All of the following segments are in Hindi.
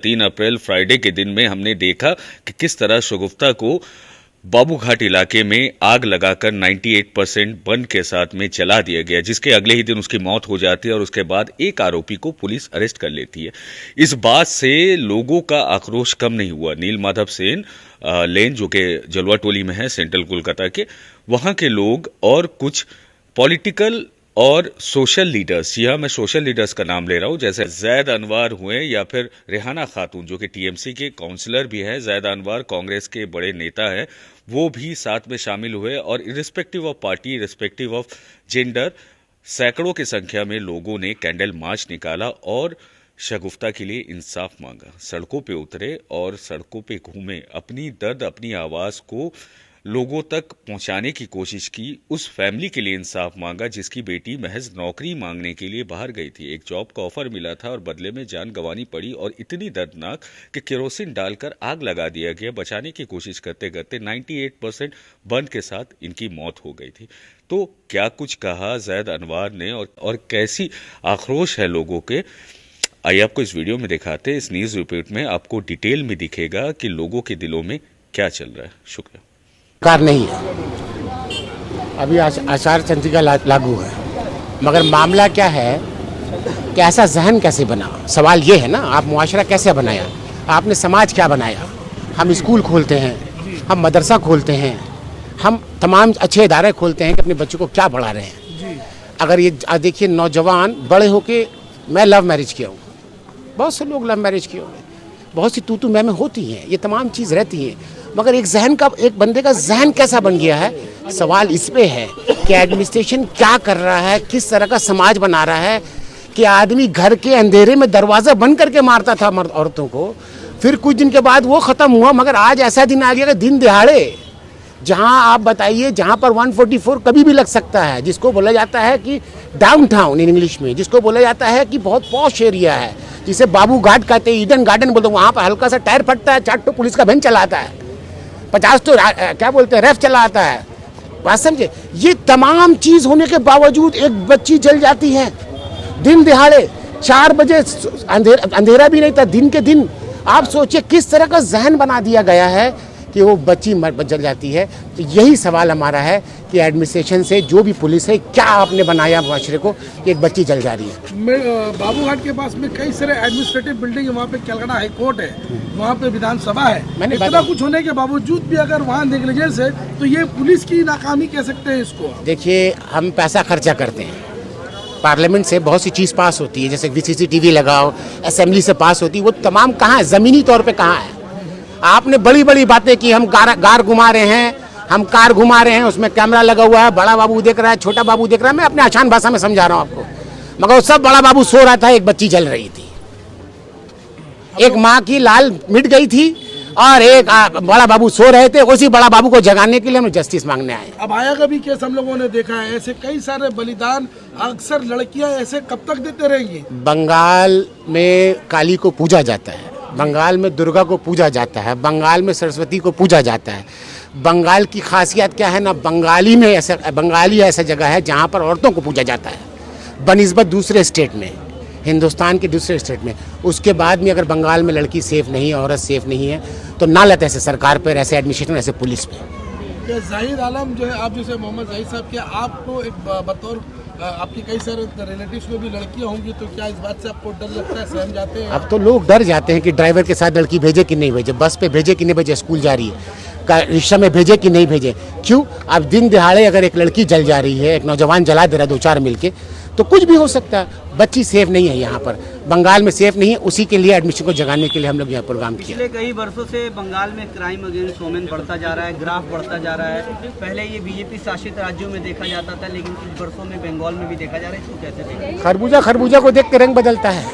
3 अप्रैल फ्राइडे के दिन में हमने देखा कि किस तरह शगुफ्ता को बाबूघाट इलाके में आग लगाकर 98% बंद के साथ में जला दिया गया, जिसके अगले ही दिन उसकी मौत हो जाती है और उसके बाद एक आरोपी को पुलिस अरेस्ट कर लेती है। इस बात से लोगों का आक्रोश कम नहीं हुआ। नील माधव सेन लेन जो कि जलवा टोली में है सेंट्रल कोलकाता के, वहां के लोग और कुछ पॉलिटिकल और सोशल लीडर्स, जी हाँ मैं सोशल लीडर्स का नाम ले रहा हूं, जैसे जैद अनवर हुए या फिर रेहाना खातून जो कि टीएमसी के काउंसलर भी हैं। जैद अनवर कांग्रेस के बड़े नेता हैं, वो भी साथ में शामिल हुए और irrespective of party, irrespective of gender, सैकड़ों की संख्या में लोगों ने कैंडल मार्च निकाला और शगुफ्ता के लिए इंसाफ मांगा। सड़कों पे उतरे और सड़कों पे घूमे, अपनी दर्द, अपनी आवाज को लोगों तक पहुंचाने की कोशिश की। उस फैमिली के लिए इंसाफ मांगा जिसकी बेटी महज नौकरी मांगने के लिए बाहर गई थी। एक जॉब का ऑफर मिला था और बदले में जान गंवानी पड़ी और इतनी दर्दनाक कि केरोसिन डालकर आग लगा दिया गया। बचाने की कोशिश करते करते 98% बंद के साथ इनकी मौत हो गई थी। तो क्या कुछ कहा जैद अनवर ने और कैसी आक्रोश है लोगों के, आइए आपको इस वीडियो में दिखाते हैं। इस न्यूज रिपोर्ट में आपको डिटेल में दिखेगा कि लोगों के दिलों में क्या चल रहा है। शुक्रिया। कार नहीं है, अभी आचार संहिता लागू है, मगर मामला क्या है कि ऐसा जहन कैसे बना? सवाल ये है ना, आप मुआशरा कैसे बनाया, आपने समाज क्या बनाया? हम स्कूल खोलते हैं, हम मदरसा खोलते हैं, हम तमाम अच्छे इदारे खोलते हैं कि अपने बच्चों को क्या पढ़ा रहे हैं। अगर ये देखिए, नौजवान बड़े होके, मैं लव मैरिज किया हूँ, बहुत से लोग लव मैरिज किए हुए, बहुत सी तू मैं होती हैं, ये तमाम चीज़ रहती हैं, मगर एक बंदे का जहन कैसा बन गया है? सवाल इस पे है कि एडमिनिस्ट्रेशन क्या कर रहा है, किस तरह का समाज बना रहा है कि आदमी घर के अंधेरे में दरवाज़ा बंद करके मारता था मर्द औरतों को, फिर कुछ दिन के बाद वो ख़त्म हुआ। मगर आज ऐसा दिन आ गया कि दिन दिहाड़े, जहां आप बताइए, जहां पर 144 कभी भी लग सकता है, जिसको बोला जाता है कि डाउनटाउन इन इंग्लिश में, जिसको बोला जाता है कि बहुत पॉश एरिया है, जिसे बाबूघाट कहते हैं, ईडन गार्डन बोलते हैं, वहाँ पर हल्का सा टायर फटता है, 4 तो पुलिस का वैन चला आता है, 50 तो क्या बोलते हैं, रेफ चला आता है। बात समझे? ये तमाम चीज़ होने के बावजूद एक बच्ची जल जाती है दिन दिहाड़े, 4 बजे, अंधेरा भी नहीं था, दिन के दिन। आप सोचिए किस तरह का जहन बना दिया गया है कि वो बच्ची जल जाती है। तो यही सवाल हमारा है कि एडमिनिस्ट्रेशन से, जो भी पुलिस है, क्या आपने बनाया माशरे को कि एक बच्ची जल जा रही है? बाबूघाट के पास में कई सारे एडमिनिस्ट्रेटिव बिल्डिंग है, वहाँ पे कलकत्ता हाई कोर्ट है, वहाँ पे विधानसभा है, इतना कुछ होने के बावजूद भी अगर वहाँ नेग्लिजेंस है तो ये पुलिस की नाकामी कह सकते हैं इसको। देखिए, हम पैसा खर्चा करते हैं, पार्लियामेंट से बहुत सी चीज़ पास होती है, जैसे VCCTV लगाओ, असेंबली से पास होती है, वो तमाम कहाँ है, ज़मीनी तौर पर कहाँ है? आपने बड़ी बड़ी बातें की, हम कार घुमा रहे हैं, हम कार घुमा रहे हैं, उसमें कैमरा लगा हुआ है, बड़ा बाबू देख रहा है, छोटा बाबू देख रहा है। मैं अपने आसान भाषा में समझा रहा हूँ आपको, मगर वो सब बड़ा बाबू सो रहा था, एक बच्ची जल रही थी, एक माँ की लाल मिट गई थी और एक बड़ा बाबू सो रहे थे। उसी बड़ा बाबू को जगाने के लिए हम जस्टिस मांगने आए। अब आया का भी केस हम लोगों ने देखा है, ऐसे कई सारे बलिदान अक्सर लड़कियां ऐसे कब तक देते रहेंगी? बंगाल में काली को पूजा जाता है, बंगाल में दुर्गा को पूजा जाता है, बंगाल में सरस्वती को पूजा जाता है। बंगाल की खासियत क्या है ना, बंगाली ऐसा जगह है जहाँ पर औरतों को पूजा जाता है बनिस्बत दूसरे स्टेट में, हिंदुस्तान के दूसरे स्टेट में। उसके बाद में अगर बंगाल में लड़की सेफ नहीं है, औरत सेफ नहीं है, तो नालत ऐसे सरकार पर, ऐसे एडमिनिस्ट्रेशन, ऐसे पुलिस पे। जाहिर आलम जो है, आप जैसे मोहम्मद जाहिद साहब के, आपको एक बतौर आपकी कई सारे रिलेटिव्स में भी लड़कियां होंगी, तो क्या इस बात से आपको डर लगता है, सहम जाते हैं? अब तो लोग डर जाते हैं कि ड्राइवर के साथ लड़की भेजे कि नहीं भेजे, बस पे भेजे कि नहीं भेजे, स्कूल जा रही है, रिक्शा में भेजे कि नहीं भेजे। क्यों? अब दिन दिहाड़े अगर एक लड़की जल जा रही है, एक नौजवान जला दे रहा है 2-4 मिलके, तो कुछ भी हो सकता है। बच्ची सेफ नहीं है यहाँ पर, बंगाल में सेफ नहीं है। उसी के लिए एडमिशन को जगाने के लिए हम लोग यहाँ प्रोग्राम किया। पिछले कई वर्षों से बंगाल में क्राइम अगेंस्ट वुमेन बढ़ता जा रहा है, ग्राफ बढ़ता जा रहा है। पहले ये बीजेपी शासित राज्यों में देखा जाता था, लेकिन कुछ वर्षों में बंगाल में भी देखा जा रहा है। इसको कैसे देखें? खरबूजा को देख के रंग बदलता है,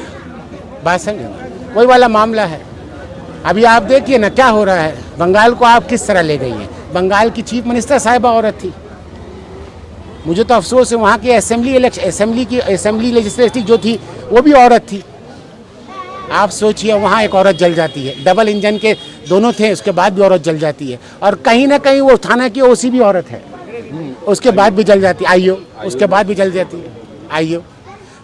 बात समझे? वही वाला मामला है। अभी आप देखिए ना क्या हो रहा है, बंगाल को आप किस तरह ले गई है। बंगाल की चीफ मिनिस्टर साहिबा औरत थी, मुझे तो अफसोस है, वहाँ की असेंबली लेजिस्लेटिव जो थी वो भी औरत थी। आप सोचिए, वहाँ एक औरत जल जाती है, डबल इंजन के दोनों थे, उसके बाद भी औरत जल जाती है। और कहीं ना कहीं वो थाना की OC भी औरत है, उसके बाद भी जल जाती है। आइयो, उसके बाद भी जल जाती है। आइयो,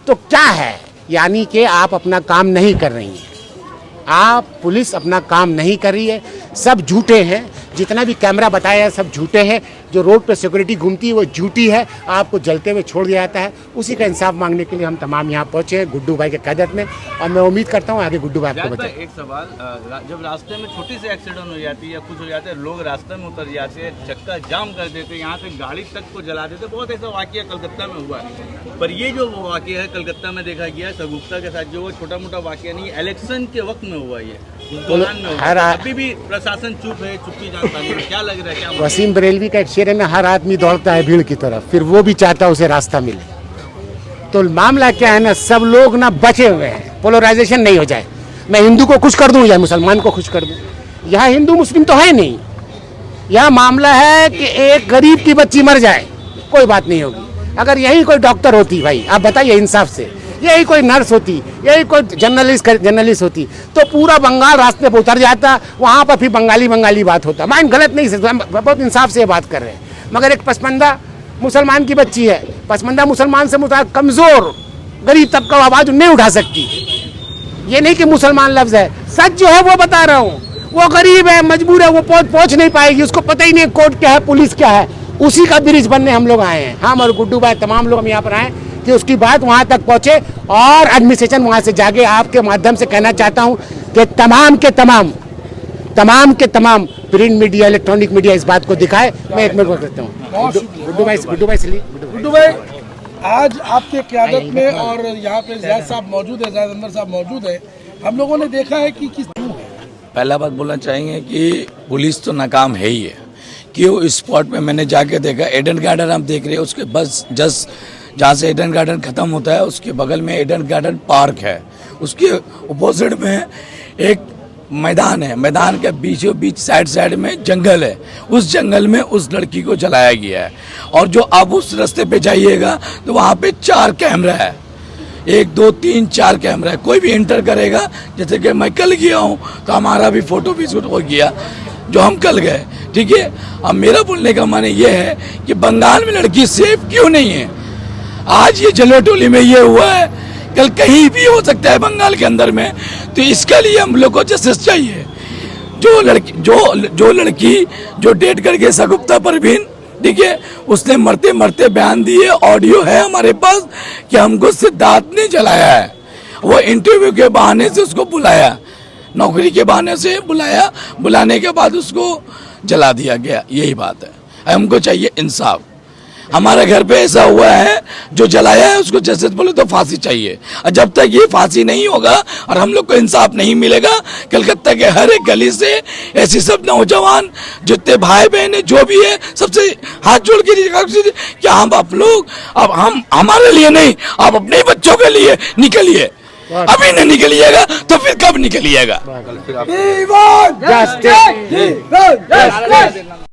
तो क्या है, यानी कि आप अपना काम नहीं कर रही हैं। आप पुलिस अपना काम नहीं कर रही है, सब झूठे हैं, जितना भी कैमरा बताया है सब झूठे हैं, जो रोड पे सिक्योरिटी घूमती है वो झूठी है, आपको जलते हुए छोड़ दिया जाता है। उसी का इंसाफ मांगने के लिए हम तमाम यहाँ पहुँचे हैं गुड्डू भाई के क़यादत में, और मैं उम्मीद करता हूँ आगे गुड्डू भाई आपको बताएं। एक सवाल, जब रास्ते में छोटी सी एक्सीडेंट हो जाती है या कुछ हो जाता है, लोग रास्ते में उतर जाते हैं, चक्का जाम कर देते हैं, यहाँ से गाड़ी तक को जला देते, बहुत ऐसा वाकया कलकत्ता में हुआ है। पर ये जो वाकया है कलकत्ता में देखा गया है शगुफ्ता के साथ, जो वो छोटा मोटा वाकया नहीं, इलेक्शन के वक्त में हुआ, ये दौरान में हुआ, अभी भी प्रशासन चुप है, चुप्पी जानता नहीं, क्या लग रहा है, क्या वसीम बरेलवी का एक शेर है ना, हर आदमी दौड़ता है भीड़ की तरफ, फिर वो भी चाहता है उसे रास्ता मिले। तो मामला क्या है ना, सब लोग ना बचे हुए हैं, पोलराइजेशन नहीं हो जाए, मैं हिंदू को खुश कर दूं या मुसलमान को खुश कर दूं, यहाँ हिंदू मुस्लिम तो है नहीं, यहाँ मामला है कि एक गरीब की बच्ची मर जाए कोई बात नहीं होगी। अगर यही कोई डॉक्टर होती, भाई आप बताइए इंसाफ से, यही कोई नर्स होती, यही कोई जर्नलिस्ट होती, तो पूरा बंगाल रास्ते पर उतर जाता, वहाँ पर फिर बंगाली बात होता। मैं गलत नहीं, बहुत इंसाफ से बात कर रहे हैं। मगर एक पसमंदा मुसलमान की बच्ची है, पसमंदा मुसलमान से कमज़ोर गरीब तबका आवाज़ नहीं उठा सकती। ये नहीं कि मुसलमान लफ्ज़ है, सच जो है वो बता रहा हूँ, वो गरीब है, मजबूर है, वो पहुँच नहीं पाएगी, उसको पता ही नहीं कोर्ट क्या है, पुलिस क्या है, उसी का ब्रिज बनने हम लोग आए हैं। हम और गुड्डू भाई तमाम लोग हम यहाँ पर आए कि उसकी बात वहाँ तक पहुँचे और एडमिनिस्ट्रेशन वहाँ से जागे। आपके माध्यम से कहना चाहता हूँ कि तमाम के तमाम प्रिंट मीडिया, इलेक्ट्रॉनिक मीडिया इस बात को दिखाए। मैं एक मिनट बोल सकता हूँ गुड्डू भाई, आज आपके क़यादत में और यहाँ पे ज़ैद साहब मौजूद है, ज़ैद अंवर साहब मौजूद है, हम लोगों ने देखा है कि किस पहला बात बोलना चाहेंगे कि पुलिस तो नाकाम है ही है। क्यों स्पॉट पे मैंने जाके देखा, एडन गार्डन आप देख रहे हैं, उसके बस जस्ट जहाँ से एडन गार्डन ख़त्म होता है उसके बगल में एडन गार्डन पार्क है, उसके अपोजिट में एक मैदान है, मैदान के बीचों बीच साइड में जंगल है, उस जंगल में उस लड़की को जलाया गया है। और जो आप उस रास्ते पे जाइएगा तो वहाँ पे 4 कैमरा है, 1 2 3 4 कैमरा है। कोई भी एंटर करेगा, जैसे कि मैं कल गया हूँ तो हमारा भी फोटो भी शूट हो गया जो हम कल गए, ठीक है। अब मेरा बोलने का माने ये है कि बंगाल में लड़की सेफ क्यों नहीं है। आज ये जलोटोली में ये हुआ है, कल कहीं भी हो सकता है बंगाल के अंदर में, तो इसके लिए हम लोग को जस्टिस चाहिए। जो लड़की जो डेट करके शगुफ्ता परवीन, ठीक है, उसने मरते मरते बयान दिए, ऑडियो है हमारे पास कि हमको सिद्धार्थ ने जलाया है। वो इंटरव्यू के बहाने से उसको बुलाया, नौकरी के बहाने से बुलाया, बुलाने के बाद उसको जला दिया गया। यही बात है, हमको चाहिए इंसाफ। हमारे घर पे ऐसा हुआ है, जो जलाया है उसको जस्टिस बोले तो फांसी चाहिए, और जब तक ये फांसी नहीं होगा और हम लोग को इंसाफ नहीं मिलेगा, कलकत्ता के हर एक गली से ऐसे सब नौजवान जितने भाई बहन है जो भी है, सबसे हाथ जोड़ के कि आप लोग अब हम हमारे लिए नहीं, आप अपने बच्चों के लिए निकलिए। अभी नहीं निकलिएगा तो फिर कब निकलिएगा।